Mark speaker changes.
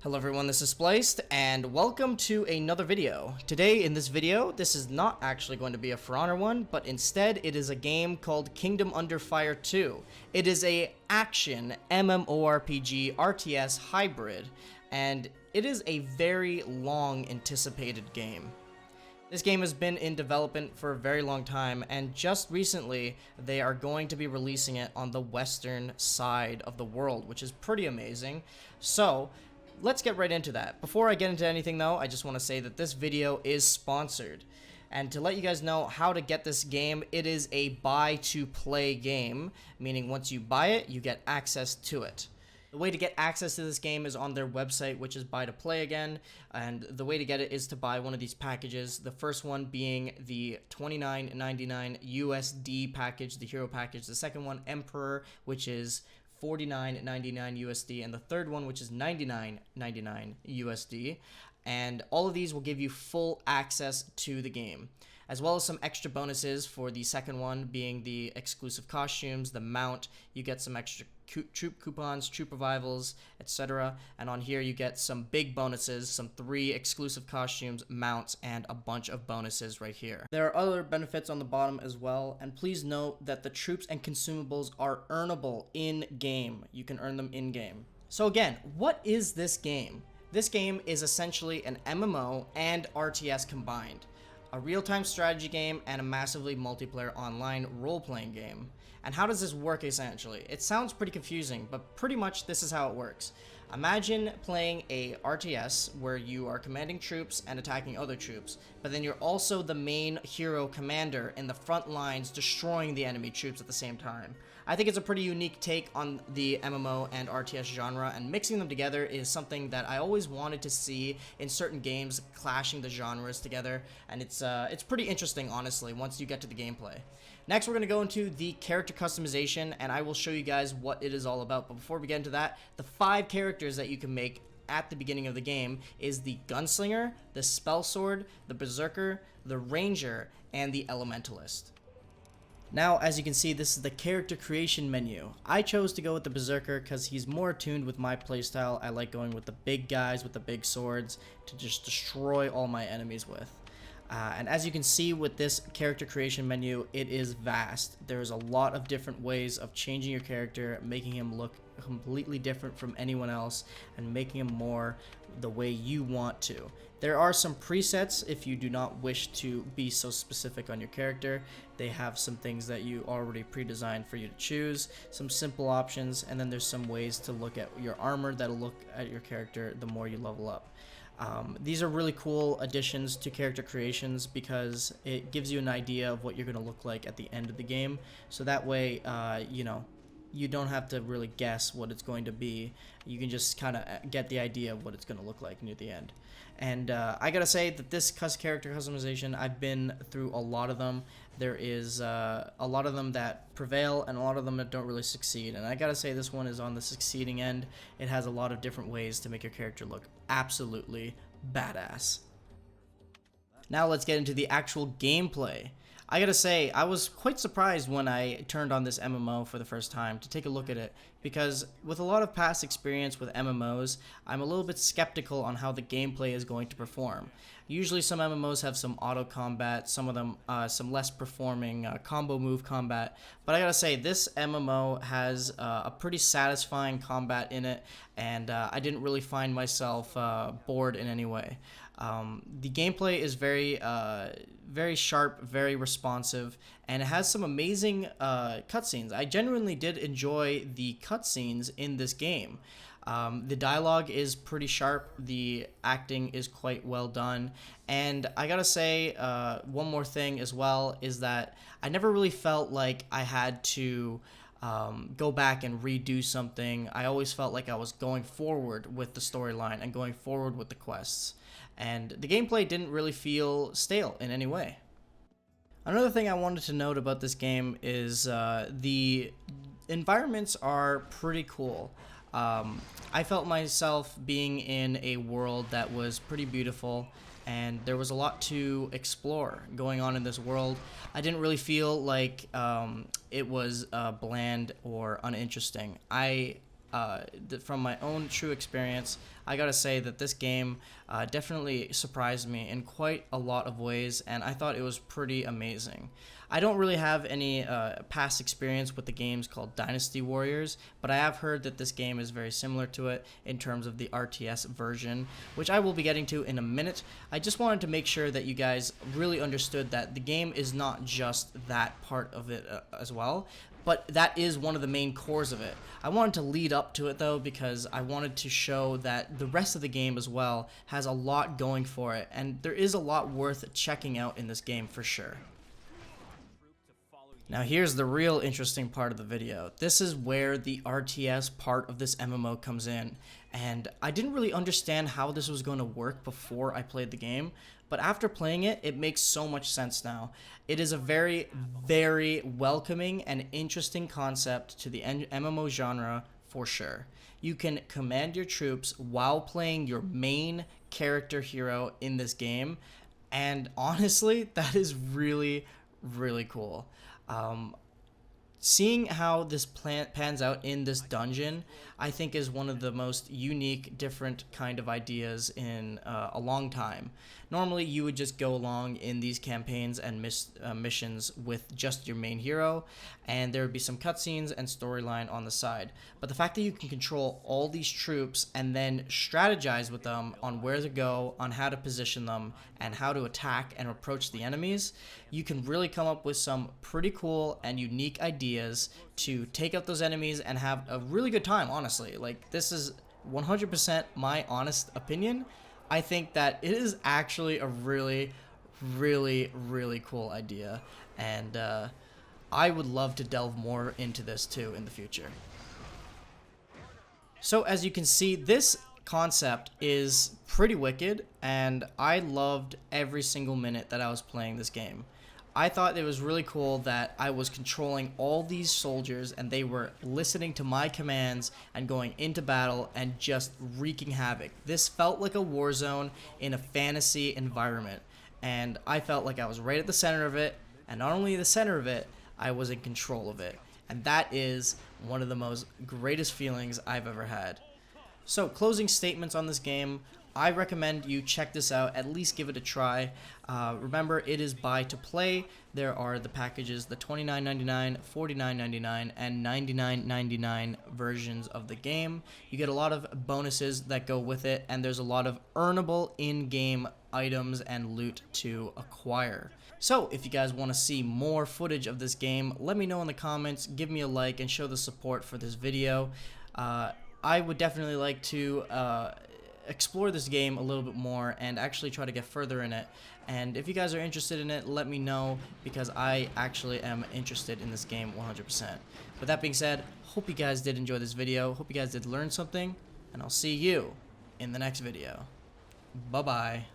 Speaker 1: Hello everyone, this is Spliced, and welcome to another video. Today in this video, this is not actually going to be a For Honor one, but instead it is a game called Kingdom Under Fire 2. It is a action MMORPG RTS hybrid, and it is a very long anticipated game. This game has been in development for a very long time, and just recently they are going to be releasing it on the western side of the world, which is pretty amazing. So let's get right into that. Before I get into anything though, I just want to say that this video is sponsored. And to let you guys know how to get this game, it is a buy to play game, meaning once you buy it, you get access to it. The way to get access to this game is on their website, which is buy to play again, and the way to get it is to buy one of these packages. The first one being the $29.99 USD package, the hero package. The second one, Emperor, which is $49.99 USD, and the third one, which is $99.99 USD. And all of these will give you full access to the game, as well as some extra bonuses for the second one, being the exclusive costumes, the mount. You get some extra troop coupons, troop revivals, etc. And on here you get some big bonuses, some 3 exclusive costumes, mounts, and a bunch of bonuses right here. There are other benefits on the bottom as well, and please note that the troops and consumables are earnable in game. You can earn them in game. So again, what is this game? This game is essentially an MMO and RTS combined. A real-time strategy game and a massively multiplayer online role-playing game. And how does this work essentially? It sounds pretty confusing, but pretty much this is how it works. Imagine playing a RTS where you are commanding troops and attacking other troops, but then you're also the main hero commander in the front lines destroying the enemy troops at the same time. I think it's a pretty unique take on the MMO and RTS genre, and mixing them together is something that I always wanted to see in certain games, clashing the genres together, and it's pretty interesting, honestly, once you get to the gameplay. Next, we're going to go into the character customization, and I will show you guys what it is all about. But before we get into that, the 5 characters that you can make at the beginning of the game is the Gunslinger, the Spell Sword, the Berserker, the Ranger, and the Elementalist. Now, as you can see, this is the character creation menu. I chose to go with the Berserker because he's more attuned with my playstyle. I like going with the big guys with the big swords to just destroy all my enemies with. And as you can see with this character creation menu, it is vast. There's a lot of different ways of changing your character, making him look completely different from anyone else, and making him more the way you want to. There are some presets if you do not wish to be so specific on your character. They have some things that you already pre-designed for you to choose, some simple options, and then there's some ways to look at your armor that'll look at your character the more you level up. These are really cool additions to character creations because it gives you an idea of what you're going to look like at the end of the game. So that way, you don't have to really guess what it's going to be. You can just kind of get the idea of what it's going to look like near the end. And I gotta say that this character customization, I've been through a lot of them. There is a lot of them that prevail and a lot of them that don't really succeed. And I gotta say this one is on the succeeding end. It has a lot of different ways to make your character look absolutely badass. Now let's get into the actual gameplay. I gotta say, I was quite surprised when I turned on this MMO for the first time to take a look at it, because with a lot of past experience with MMOs, I'm a little bit skeptical on how the gameplay is going to perform. Usually some MMOs have some auto combat, some of them some less performing combo move combat, but I gotta say this MMO has a pretty satisfying combat in it, and I didn't really find myself bored in any way. The gameplay is very sharp, very responsive, and it has some amazing cutscenes. I genuinely did enjoy the cutscenes in this game. The dialogue is pretty sharp, the acting is quite well done, and I gotta say one more thing as well is that I never really felt like I had to go back and redo something. I always felt like I was going forward with the storyline and going forward with the quests. And the gameplay didn't really feel stale in any way. Another thing I wanted to note about this game is the environments are pretty cool. I felt myself being in a world that was pretty beautiful, and there was a lot to explore going on in this world. I didn't really feel like it was bland or uninteresting. From my own true experience, I gotta say that this game definitely surprised me in quite a lot of ways, and I thought it was pretty amazing. I don't really have any past experience with the games called Dynasty Warriors, but I have heard that this game is very similar to it in terms of the RTS version, which I will be getting to in a minute. I just wanted to make sure that you guys really understood that the game is not just that part of it as well, but that is one of the main cores of it. I wanted to lead up to it though because I wanted to show that the rest of the game as well has a lot going for it, and there is a lot worth checking out in this game for sure. Now here's the real interesting part of the video. This is where the RTS part of this MMO comes in, and I didn't really understand how this was going to work before I played the game, but after playing it, it makes so much sense now. It is a very, very welcoming and interesting concept to the MMO genre for sure. You can command your troops while playing your main character hero in this game, and honestly, that is really, really cool. Seeing how this pans out in this dungeon, I think is one of the most unique, different kind of ideas in a long time. Normally, you would just go along in these campaigns and missions with just your main hero, and there would be some cutscenes and storyline on the side. But the fact that you can control all these troops and then strategize with them on where to go, on how to position them, and how to attack and approach the enemies, you can really come up with some pretty cool and unique ideas to take out those enemies and have a really good time, honestly. Like, this is 100% my honest opinion. I think that it is actually a really, really, really cool idea, and I would love to delve more into this too in the future. So as you can see, this concept is pretty wicked, and I loved every single minute that I was playing this game. I thought it was really cool that I was controlling all these soldiers and they were listening to my commands and going into battle and just wreaking havoc. This felt like a war zone in a fantasy environment, and I felt like I was right at the center of it, and not only the center of it, I was in control of it. And that is one of the most greatest feelings I've ever had. So, closing statements on this game. I recommend you check this out, at least give it a try. Remember, it is buy to play. There are the packages, the $29.99, $49.99, and $99.99 versions of the game. You get a lot of bonuses that go with it, and there's a lot of earnable in-game items and loot to acquire. So, if you guys want to see more footage of this game, let me know in the comments, give me a like, and show the support for this video. I would definitely like to explore this game a little bit more and actually try to get further in it. And if you guys are interested in it, let me know, because I actually am interested in this game 100%. With that being said, hope you guys did enjoy this video, hope you guys did learn something, and I'll see you in the next video. Bye-bye.